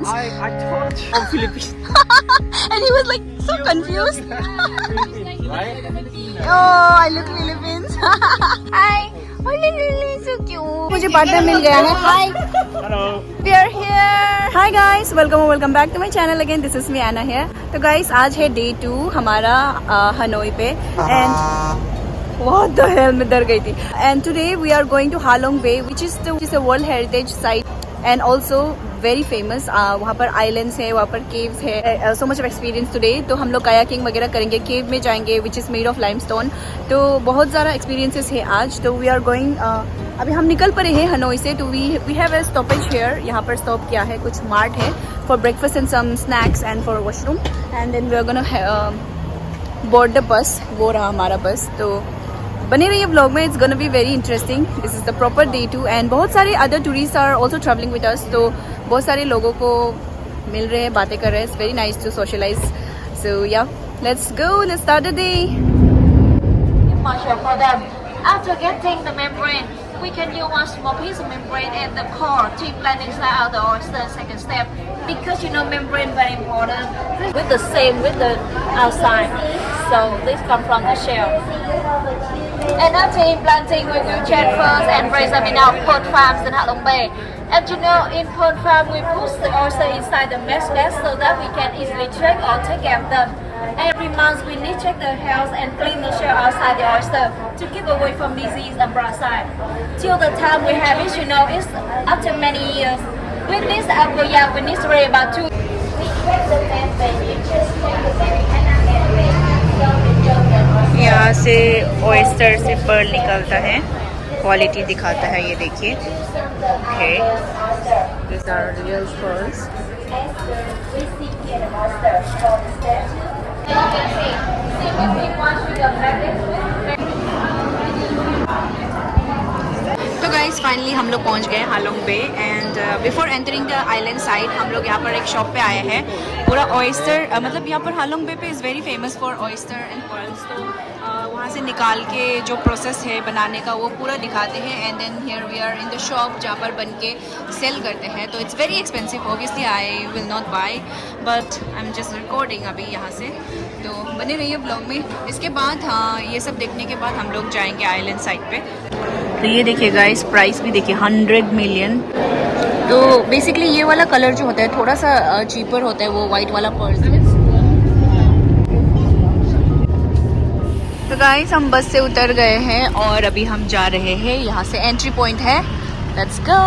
I told you. From Philippines. And he was like so confused. Philippines, right? Oh, I look Philippines. Hi. Oh, Lily, so cute. मुझे partner मिल गया है. Hi. Hello. We are here. Hi guys, welcome back to my channel again. This is me Anna here. तो guys, आज है day 2 हमारा Hanoi पे and what the hell मैं डर गई थी. And today we are going to Halong Bay, which is a World Heritage Site and also very famous. वहाँ पर islands है, वहाँ पर caves है. So much of experience today. तो हम लोग kayaking वगैरह करेंगे, cave में जाएंगे, which is made of limestone. तो बहुत ज़्यादा experiences है आज. तो we are going. अभी हम निकल पड़े हैं हनोई से. तो we have a stoppage here. यहाँ पर stop किया है, कुछ mart है for breakfast and some snacks and for washroom. And then we are gonna board the bus. वो रहा हमारा बस. तो बने रहिए व्लॉग में. It's gonna be very interesting. This is the proper day 2 and बहुत सारे other tourists are also travelling with us. तो बहुत सारे लोगों को मिल रहे हैं, बातें कर रहे हैं. It's very nice to socialize. So ya let's go, let's start the day. After getting the membrane, we can use one small piece of membrane and the core to implant inside of the oyster. Second step, because you know membrane very important. With the same with the outside, so this come from the shell. And after implanting, we will check first and raise them in our pond farms in Halong Bay. And you know, in pond farm, we put the oyster inside the mesh net so that we can easily check or take care of them. Every month, we need to check the health and clean the shell outside the oyster to keep away from disease and parasite. Till the time we have it, you know, it's after many years. With this apple, yeah, we need to worry about 2. यहाँ से oyster से Perl निकलता है, quality दिखाता है. ये देखिए. Okay, this are real pearls. तो गाइस फाइनली हम लोग पहुंच गए Halong Bay. And before entering the island side हम लोग यहाँ पर एक शॉप पे आए हैं. पूरा ऑयस्टर मतलब यहाँ पर हालोंग बे पे is very famous for oyster and pearls. तो वहाँ से निकाल के जो प्रोसेस है बनाने का वो पूरा दिखाते हैं. And then here we are in the shop जहाँ पर बन के सेल करते हैं. तो it's very expensive, obviously I will not buy, but I am just recording अभी यहाँ से. तो बने रहिए ब्लॉग में. इसके बाद हाँ, ये सब देखने के बाद हम लोग जाएंगे आइलैंड साइड पे. तो ये देखिए गाइस, प्राइस भी देखिए 100 मिलियन. तो बेसिकली ये वाला कलर जो होता है थोड़ा सा चीपर होता है, वो वाइट वाला पर्ल है. तो गाइस हम बस से उतर गए हैं और अभी हम जा रहे हैं. यहाँ से एंट्री पॉइंट है. Let's go.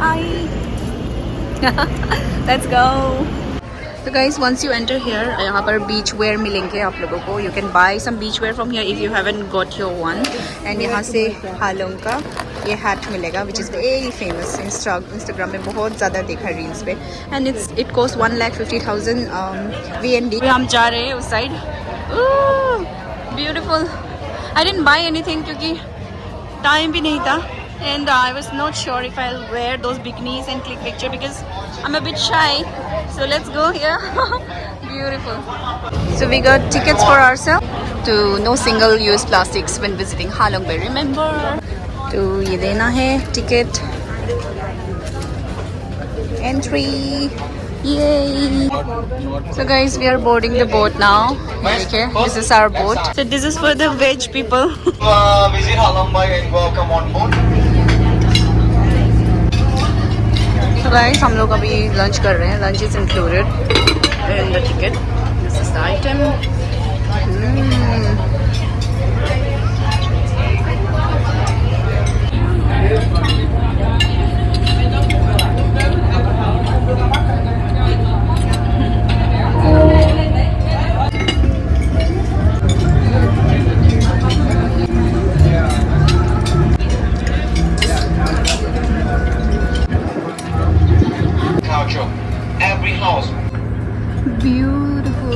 Hi. Let's go. तो guys once you enter here, यहाँ पर बीच वेयर मिलेंगे आप लोगों को. You can buy some beachwear from here if you haven't got your one. And यहाँ से हालोंग का ये हैट मिलेगा which is very famous. Instagram में बहुत ज़्यादा देखा रील्स पे. And it cost 1,50,000 VND. हम जा रहे हैं उस side. Beautiful. I didn't buy anything क्योंकि टाइम भी नहीं था. And I was not sure if I'll wear those bikinis and click picture because I'm a bit shy. So let's go here. Beautiful. So we got tickets for ourselves to no single-use plastics when visiting Halong Bay. Remember? तो ये देना है ticket. Entry. Yay! So guys, we are boarding the boat now. Okay, this is our boat. So this is for the veg people. Visit Halong Bay and welcome on board. So guys, हम लोग अभी lunch कर रहे हैं. Lunch is included in the ticket. This is the item. Every house. Beautiful.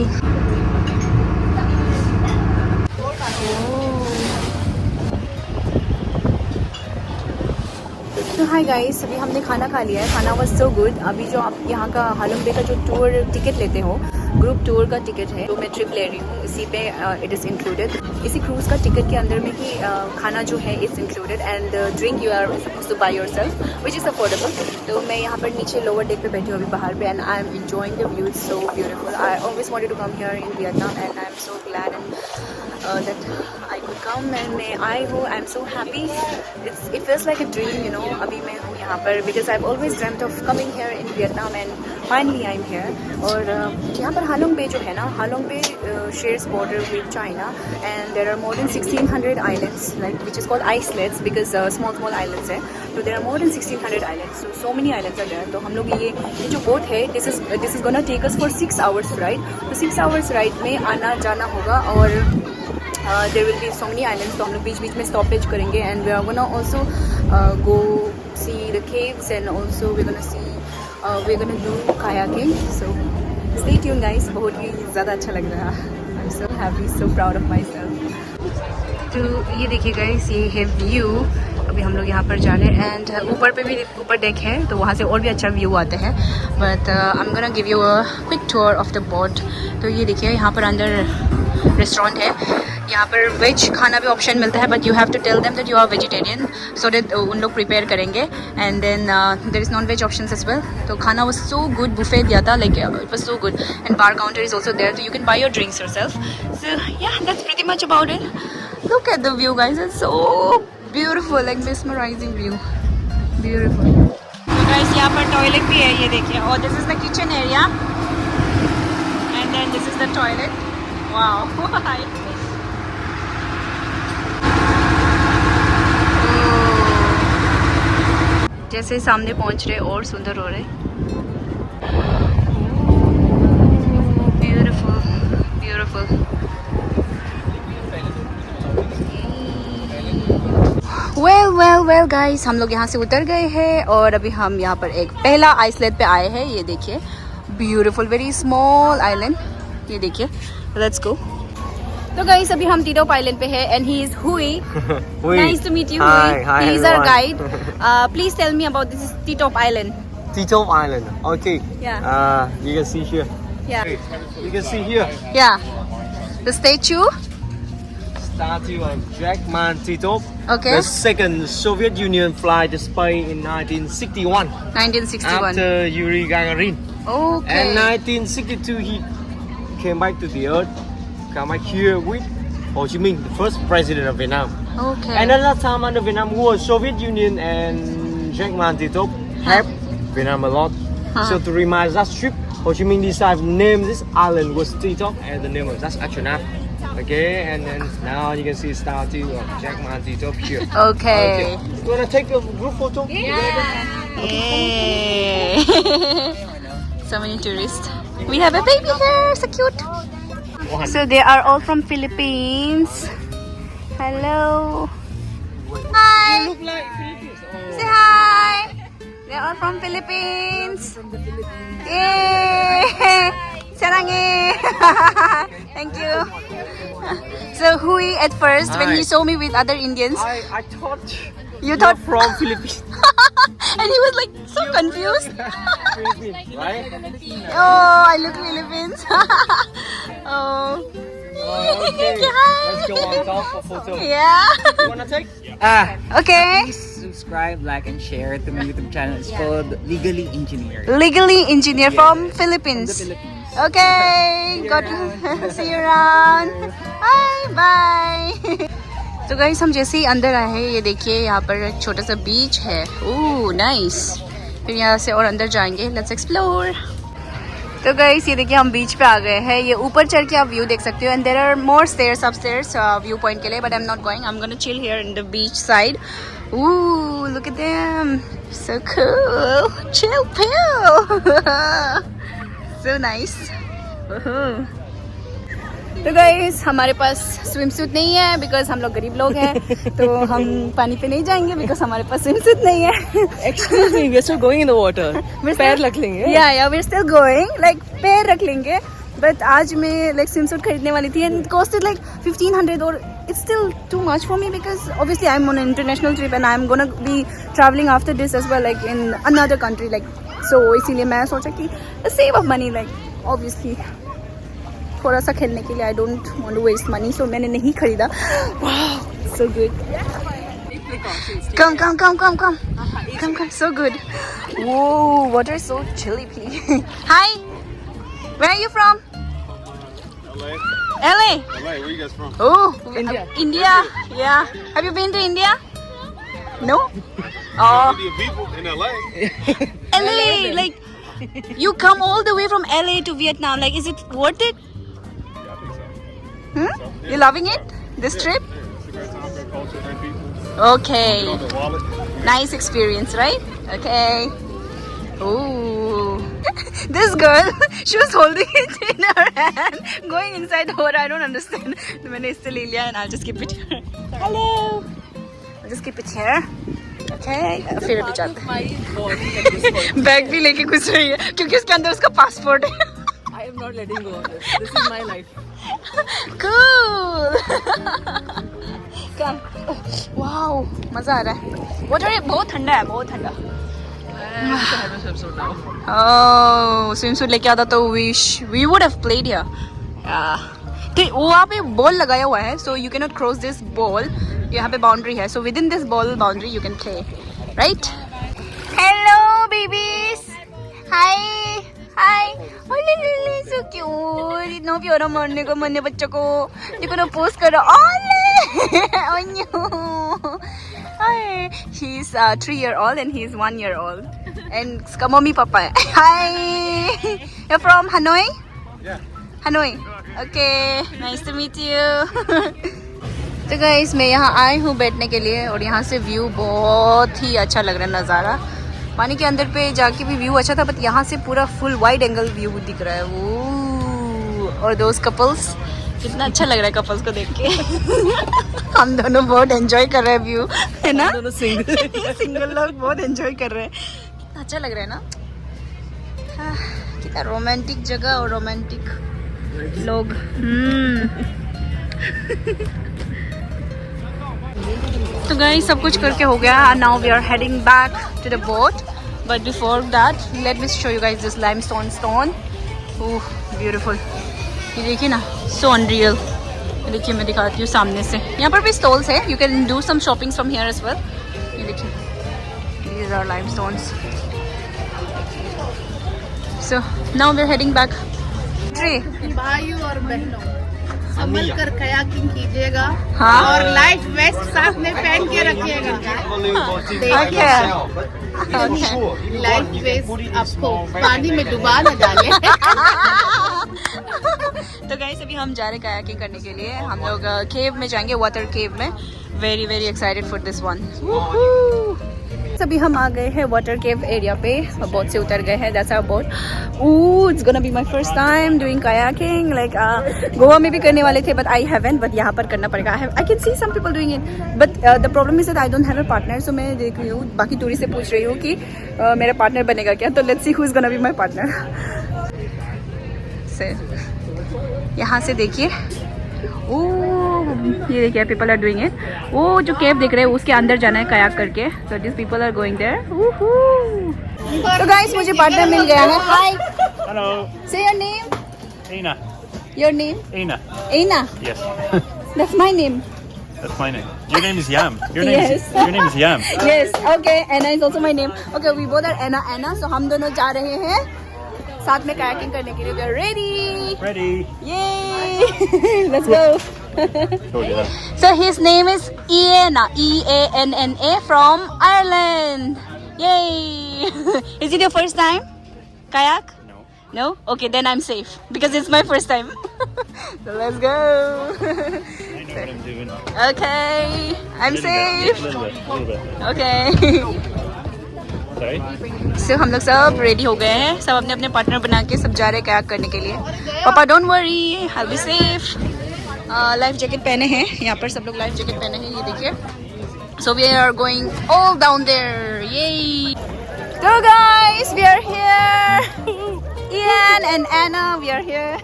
तो hi guys, अभी हमने खाना खा लिया है. खाना वाज सो गुड. अभी जो आप यहाँ का हालोंग बे का जो टूर टिकट लेते हो ग्रुप टूर का टिकट है, तो मैं ट्रिप ले रही हूँ, इसी पे इट इज़ इंक्लूडेड। इसी क्रूज़ का टिकट के अंदर में ही खाना जो है is included and drink you are suppose to buy yourself which is affordable. तो मैं यहाँ पर नीचे लोअर डेक पे बैठी हूँ अभी बाहर पे, and I am enjoying the view, so beautiful. I always wanted to come here in Vietnam and I am so glad and that I could come and मैं आई हूँ। I am so happy, it feels like a dream, you know. अभी मैं हूँ यहाँ पर because I always dreamed of coming here in Vietnam and finally I am here. और यहाँ पर हालोंग बे जो है ना, Halong Bay shares border with China and there are more than 1600 islands like which is called islets because small islands है। तो there are more than 1600 islands, so many islands are there. तो हम लोग ये जो बोट है this is gonna take us for 6 hours ride. तो 6 hours ride में आना जाना होगा और there will be so many islands. तो हम लोग बीच बीच में स्टॉपेज करेंगे and we are gonna also go see the caves and also we gonna do kayaking. So stay tune guys, बहुत ही ज़्यादा अच्छा लग रहा है। I am so happy, so proud of my self. तो ये देखिए गाइस, ये है व्यू। अभी हम लोग यहाँ पर जा रहे हैं एंड ऊपर पे भी ऊपर डेक है, तो वहाँ से और भी अच्छा व्यू आते हैं। But I am gonna give you a quick tour of the boat. तो ये देखिए यहाँ पर अंदर रेस्टोरेंट है, यहाँ पर वेज खाना भी ऑप्शन मिलता है, but you have to tell them that you are vegetarian so that उन लोग प्रिपेयर करेंगे। And then there is non veg option as well. तो खाना वाज सो गुड, बुफे दिया था, like it was so good and bar counter is also there, तो you can buy your drinks yourself. So ya that's pretty much about it. Look at the view guys, it's so beautiful, like mesmerizing view, beautiful. तो guys यहाँ पर toilet भी है, ये देखिए, और this is the kitchen area and then this is the toilet. Wow जैसे सामने पहुंच रहे और सुंदर हो रहे। Beautiful beautiful. वेल गाइस, हम लोग यहाँ से उतर गए हैं और अभी हम यहाँ पर एक पहला आइसलैंड पे आए हैं। ये देखिए, ब्यूटीफुल वेरी स्मॉल आइलैंड, ये देखिए। Let's go. तो गाइस अभी हम टीटॉप आइलैंड पे है एंड ही इज हुई। Nice to meet you. He is our guide. Please tell me about this Titop island. Titop Island. Okay. Yeah. You can see here. Yeah. You can see here. Yeah. The statue. Statue of Jackman Titop. Okay. The second Soviet Union flight to Spain in 1961. 1961. After Yuri Gagarin. Okay. And 1962 he came back to the earth. Come back here with Ho Chi Minh, the first president of Vietnam. Okay. And at that time under Vietnam War, Soviet Union and Jackman Titop helped Vietnam a lot. So to remind that trip, Ho Chi Minh decided to name this island was Titop and the name of that's Achonap. Okay, and then now you can see a statue of Jackman Titop here. Okay. You wanna take a group photo? Yay. So many tourists. We have a baby here, so cute. So they are all from Philippines. Hello. Hi. You look like Philippines. Oh. Say hi. They're all from Philippines. Yay! Sarangi. Thank you. So Hui at first when he saw me with other Indians, I thought you thought from Philippines. and he was like so confused. Philippines, right? Oh, I look Philippines. Oh. Okay. Let's go on top for photo. Yeah. You wanna take? Okay. Please subscribe, like, and share to my YouTube channel. It's called Legally Engineered. Legally engineer from Philippines. From the Philippines. Okay. Got see you around. Bye bye. तो guys हम जैसे ही अंदर आए हैं, ये देखिए यहाँ पर एक छोटा सा बीच है। Oh nice. फिर यहाँ से और अंदर जाएंगे। Let's explore. तो गाइस ये देखिए हम बीच पे आ गए हैं। ये ऊपर चढ़ के आप व्यू देख सकते हो and there are more stairs upstairs view point के लिए, but I am not going. I am gonna chill here in the beach side. Oh look at them, so cool, chill pill, so nice. तो guys हमारे पास swim suit नहीं है because हम लोग गरीब लोग हैं, तो हम पानी पे नहीं जाएंगे बिकॉज हमारे पास स्विम सूट नहीं है। Excuse me, we're still going in the water. पैर रख लेंगे। या we're still going, like पैर रख लेंगे। बट आज मैं like स्विम सूट खरीदने वाली थी and it costed like 1500 और it's still too much for me because obviously I'm on an international trip and I'm gonna be traveling after this as well, like in another country, like so इसीलिए मैं सोचा कि save up money, like obviously थोड़ा सा खेलने के लिए. I don't want to waste money, so मैंने नहीं खरीदा. Wow, so good. Come, so good. Whoa, water is so chilly. Hi, where are you from? LA. LA. Where are you guys from? Oh, India. India. Yeah. Have you been to India? No. Oh, Indian people in LA. LA. Like you come all the way from LA to Vietnam. Like, is it worth it? Yeah, I think so. You loving it? This trip? Yeah, it's a great time, great culture, great people. Okay. On the wallet. Nice experience, right? Okay. Ooh. This girl, she was holding it in her hand, going inside the water. I don't understand. तो मैंने इससे ले लिया and I'll just keep it here. Hello. I'll just keep it here. Okay. फिर अभी जाते हैं. Bag भी लेके घुस रही है क्योंकि उसके अंदर उसका पासपोर्ट है. I am not letting go of this. This is my life. Cool. Come. Wow. मजा आ रहा है. Water बहुत ठंडा है, बहुत ठंडा. Oh, swimsuit लेके आता तो we would have played here. तो वहाँ पे बॉल लगाया हुआ है, so you cannot cross this ball. यहाँ पे बाउंड्री है, so within this ball boundary you can play, right? Hello babies. Hi. Oh ले so cute. इतना प्यारा मरने को मरने बच्चों को. देखो ना पोस्ट कर रहा. Oh no. Hi. He's 3-year-old and he's 1-year-old. And इसका मम्मी पापा है. Hi. You're from Hanoi? Yeah. Hanoi. Okay. Nice to meet you. तो गाइस मैं यहाँ आई हूँ बैठने के लिए और यहाँ से व्यू बहुत ही अच्छा लग रहा है. नज़ारा पानी के अंदर पे जाके भी व्यू अच्छा था, बट यहाँ से पूरा फुल वाइड एंगल व्यू दिख रहा है. वो और दोस्त कपल्स, कितना अच्छा लग रहा है कपल्स को देख के. हम दोनों बहुत एंजॉय कर रहे हैं व्यू, है ना. दोनों सिंगल लोग बहुत एंजॉय कर रहे हैं. कितना अच्छा लग रहा है ना. कितना रोमांटिक जगह और रोमांटिक लोग. तो गाइस सब कुछ करके हो गया. Now we are heading back to the boat, but before that let me show you guys this limestone stone. Oh beautiful. ये देखिए ना, सो अनरियल. देखिए मैं दिखाती हूँ सामने से. यहाँ पर भी स्टॉल्स है, you can do some shopping from here as well. ये देखिए, these are limestones. So now we're heading back. भाइयों और बहनों, संभल कर कयाकिंग कीजिएगा. हाँ. और लाइफ वेस्ट साथ में पहन के रखिएगा. लाइफ वेस्ट आपको पानी में डुबा न डाले. तो गाइस अभी हम जा रहे हैं कायाकिंग करने के लिए. हम लोग केव में जाएंगे, वाटर केव में. Very very excited for this one. अभी हम आ गए हैं वाटर केव एरिया पे. बोट से उतर गए हैं. That's our boat. Oh it's gonna be my first time doing kayaking. Like Goa में भी करने वाले थे, बट आई हैवंट. बट यहाँ पर करना पड़ेगा. I can see some people doing it, but the problem is that I don't have a partner. So मैं देख रही हूँ, बाकी टूरिस्ट से पूछ रही हूँ कि मेरा पार्टनर बनेगा क्या. तो let's see who is gonna be my partner. यहाँ से देखिए. ओह ये देखिए, पीपल आर डूइंग इट. वो जो केव देख रहे हैं उसके अंदर जाना है कायाक करके. So this people are going there. तो गाइस मुझे पार्टनर मिल गया है. Hi. Hello. Say your name. Ina. Your name. Ina. Ina. Yes. That's my name. That's my name. Your name is Yam. Your name Yes. is your name is Yam. Yes. Okay. Anna is also my name. Okay. We both are Anna. So हम दोनों जा रहे हैं साथ में kayaking करने के लिए. We are ready. Ready. Yay. Let's go. Told you that. So his name is Ianna, E-A-N-N-A, from Ireland. Yay! Is it your first time? Kayak? No. No? Okay, then I'm safe because it's my first time. So let's go. I know what I'm doing. Okay, I'm safe. A little bit. Okay. Sorry. So हम लोग सब ready हो गए हैं. सब अपने अपने partner बना के सब जा रहे हैं kayak करने के लिए. पापा don't worry, I'll be safe. Life jacket पहने हैं. यहाँ पर सब लोग लाइफ जैकेट पहने हैं. ये देखिए. So we are going all down there. Yay! So guys, we are here. Ian and Anna, we are here.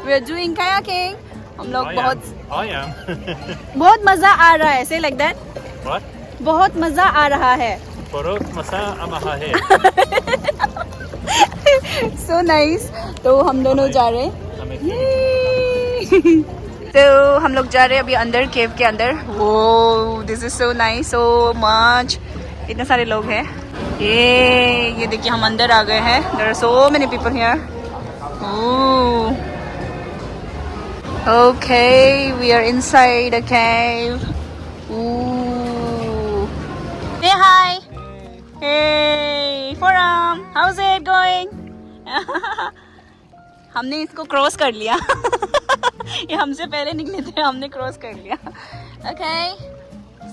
We are doing kayaking. हम लोग I am. बहुत मजा आ रहा है. Say like that. What? बहुत मजा आ रहा है. Porot masa amahahe. So nice. तो हम दोनों जा रहे हैं. Amazing. Yay! तो हम लोग जा रहे हैं अभी अंदर, केव के अंदर। वो this is so nice, so much, इतने सारे लोग हैं। ये देखिए हम अंदर आ गए हैं। There are so many people here. Okay, we are inside a cave. Say hi. Hey, Forum. How's it going? हमने इसको क्रॉस कर लिया। ये हमसे पहले निकले थे, हमने क्रॉस कर लिया। Okay.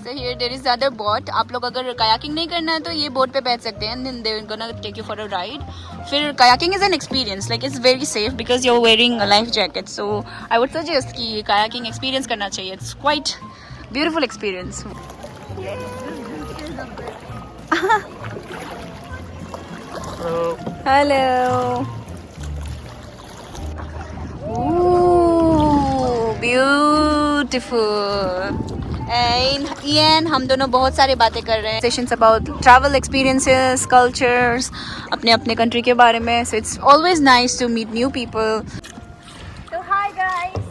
So here there is other boat. आप लोग अगर kayaking नहीं करना है तो ये बोट पे बैठ सकते हैं। Then they're gonna take you for a ride. फिर kayaking is an experience. Like it's very safe because you're wearing a life jacket. So I would suggest कि kayaking experience करना चाहिए. It's quite beautiful experience. Hello. Ooh, beautiful. And Ian, हम दोनों बहुत सारे बातें कर रहे हैं. Sessions about travel experiences, cultures, अपने अपने country के बारे में. So it's always nice to meet new people. So hi guys,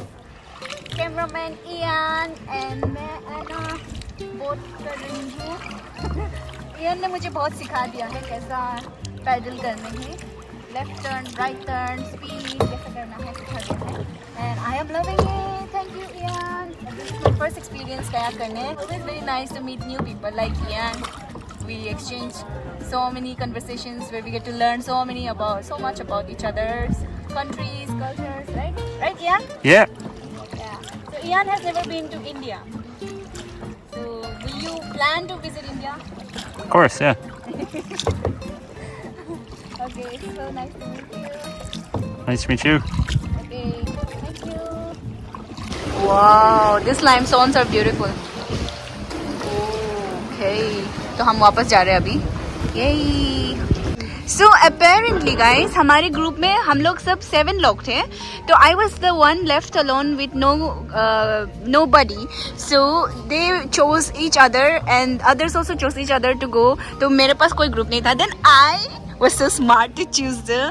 cameraman Ian and मैं Anna boat कर रही हूँ. Ian ने मुझे बहुत सिखा दिया है कैसा पैडल करने हैं. Left turn, right turn, speed कैसे करना है सिखा दिया है. And I am loving it. Thank you, Ian. This is my first experience kayak करने. Always very nice to meet new people like Ian. We exchange so many conversations where we get to learn so much about each other's countries, cultures, right? Right, Ian? Yeah. Yeah. So Ian has never been to India. So will you plan to visit India? Of course, yeah. Okay, so nice to meet you. Nice to meet you. Okay, thank you. Wow, these limestones are beautiful. Okay, तो हम वापस जा रहे हैं अभी. Yay! So apparently guys, हमारे group में हम लोग सब 7 लोग थे. तो I was the one left alone with nobody. So they chose each other and others also chose each other to go. तो मेरे पास कोई ग्रुप नहीं था. Then I was so smart to choose the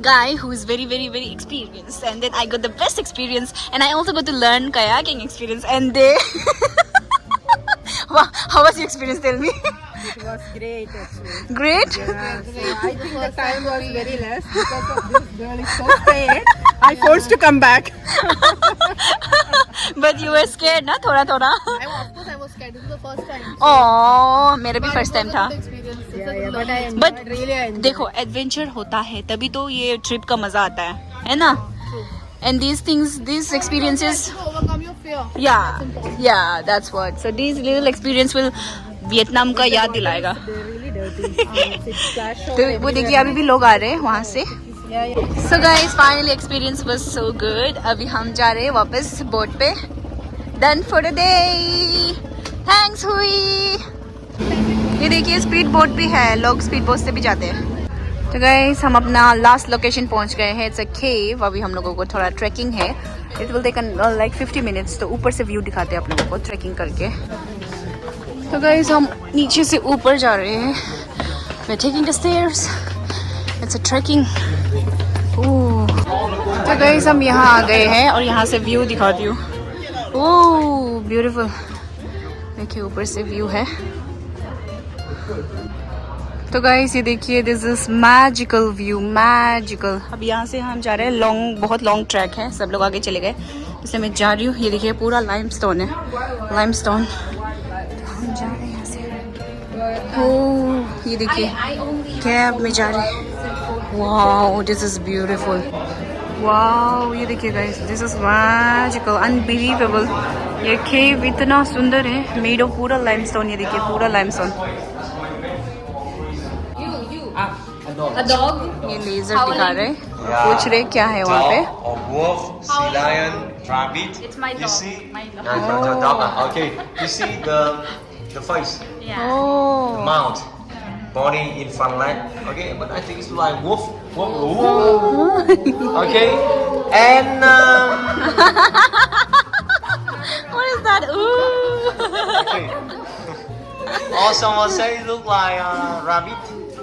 guy who is very experienced, and then I got the best experience, and I also got to learn kayaking experience. And they wow, how was your experience? Tell me. It was great actually. Great? Yeah, so I think the time was very less because of this girl is so scared. I forced to come back. But you were scared ना थोड़ा. Of course I was scared. This is the first time. Oh, मेरा भी first time था. But I But really enjoyed. देखो adventure होता है तभी तो ये ट्रिप का मजा आता है ना? And these experiences. To overcome your fear. Yeah, that's what. So these little experience will Vietnam का याद दिलाएगा. तो वो देखिए अभी भी लोग आ रहे हैं वहाँ से. So guys, finally experience was so good. अभी हम जा रहे हैं वापस बोट पे. Done for the day. Thanks हुई. ये देखिए स्पीड बोट भी है, लोग स्पीड बोट से भी जाते हैं. तो गाइस हम अपना लास्ट लोकेशन पहुंच गए हैं. It's a cave. अभी हम लोगों को थोड़ा ट्रैकिंग है. It will take like 50 minutes. तो ऊपर से व्यू दिखाते हैं आप लोगों को ट्रैकिंग करके. तो गाइस हम नीचे से ऊपर जा रहे हैं. We are taking the stairs. It's a trekking. तो गाइस हम यहाँ आ गए हैं और यहाँ से व्यू दिखाती हूँ. Oh beautiful. देखिए ऊपर से व्यू है. तो गाइस ये देखिए this is magical view, magical. अब यहाँ से हम जा रहे हैं. बहुत लॉन्ग ट्रैक है. सब लोग आगे चले गए इसलिए मैं जा रही हूँ. ये देखिए पूरा लाइमस्टोन है, लाइमस्टोन. हम जा रहे हैं यहाँ से. ओह ये देखिए कैब में जा रहे हैं. Wow this is beautiful. Wow ये देखिए guys this is magical, unbelievable. ये केव इतना सुंदर है, मेड ऑफ पूरा लाइमस्टोन. ये देखिए पूरा लाइमस्टोन. A dog. ये लेजर दिखा रहे. पूछ रहे क्या है वहाँ पे. Wolf, sea lion, rabbit. It's my dog. You see? My dog. The dog. Okay. You see the face, Yeah. the Oh. mouth, body in front leg. Okay, but I think it's like wolf. Wolf. Okay. And What is that? Ooh. okay. Or someone say it look like rabbit.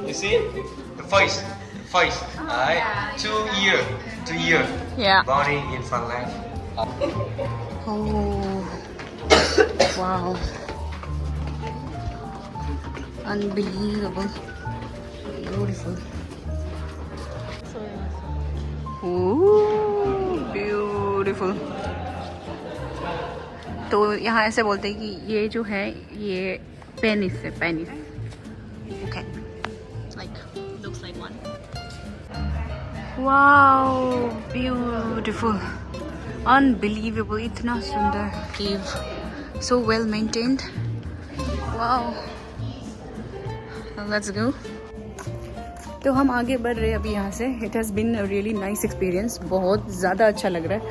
You see? The face. Alright. 2 ear. Yeah. Body in front leg. Oh, wow. Unbelievable. Beautiful. Ooh, beautiful. तो यहाँ ऐसे बोलते हैं कि ये जो है ये पेनिस है, penis. Okay. Like looks like one. Wow, beautiful. Unbelievable. इतना सुंदर cave. So well maintained. Wow. Let's go. तो हम आगे बढ़ रहे हैं अभी यहाँ से. It has been a really nice experience. बहुत ज़्यादा अच्छा लग रहा है.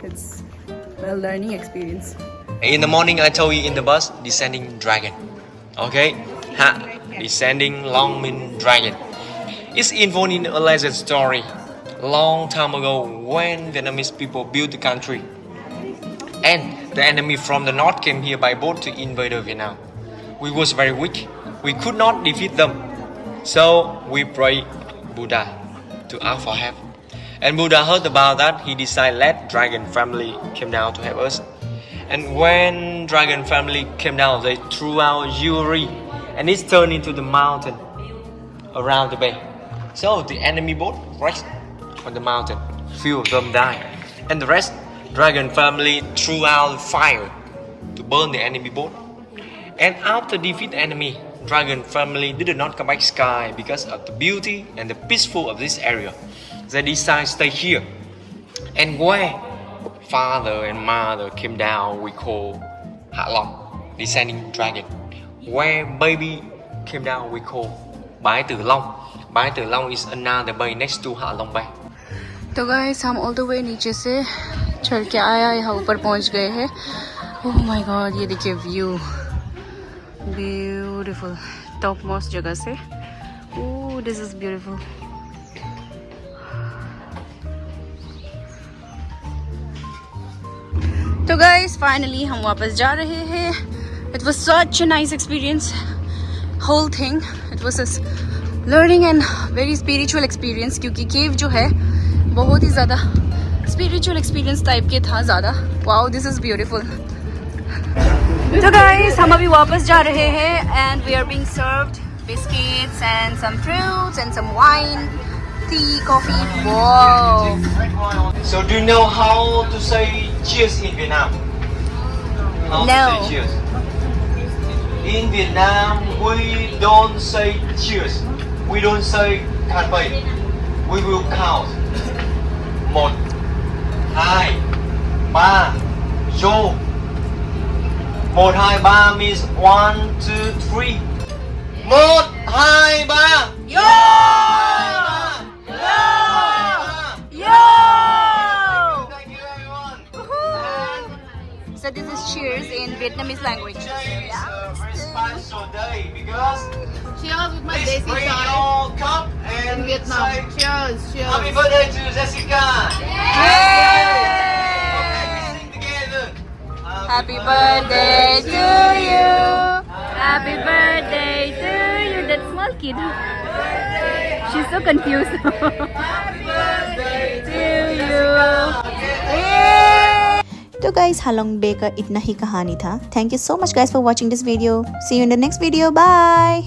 It's a learning experience. In the morning, I told you in the bus, descending dragon. Okay? Descending lawŋm dragon. It's involved in a legend story. Long time ago, when Vietnamese people built the country, and the enemy from the north came here by boat to invade Vietnam. We was very weak. We could not defeat them. So we prayed Buddha to ask for help. And Buddha heard about that. He decided let dragon family came down to help us. And when dragon family came down, they threw out jewelry, and it turned into the mountain around the bay. So the enemy boat rest on the mountain. Few of them died, and the rest, dragon family threw out fire to burn the enemy boat. And after defeat the enemy, dragon family did not come back sky because of the beauty and the peaceful of this area. They decided to stay here. And where father and mother came down, we call Halong, descending dragon. Where baby came down, we call Bai Tu Long. Bai Tu Long is another bay next to Halong Bay. तो guys हम all the way नीचे से चढ़ के आया यहाँ ऊपर पहुँच गए हैं. ओह माय गॉड, ये देखिए व्यू, ब्यूटीफुल, टॉप मोस्ट जगह से. Oh this is beautiful. तो गाइस फाइनली हम वापस जा रहे हैं. It was such a nice experience, whole thing. It was a learning and very spiritual experience, क्योंकि केव जो है बहुत ही ज़्यादा स्पिरिचुअल एक्सपीरियंस टाइप के था ज़्यादा. Wow this is beautiful. तो गाइस हम अभी वापस जा रहे हैं and we are being served biscuits and some fruits and some wine, tea, coffee. Wow. So do you know how to say cheers in Vietnam? How No. to say cheers? In Vietnam, we don't say cheers. We don't say kanpai. We will count. 1, 2, 3, yo. 1, 2, 3 means 1, 2, 3. 1, 2, 3. Yo! Yo! Thank you everyone. So this is cheers in Vietnamese language. Today is a very special day because Cheers with my please desi bring chai your cup in and Vietnam. say Cheers, cheers. happy birthday to Jessica. Yay! Okay, we sing together. Happy birthday to you. Happy birthday to you. That small kid. She's so confused. Happy birthday to you. तो guys Halong Bay का इतना ही कहानी था. Thank you so much guys for watching this video. See you in the next video. Bye.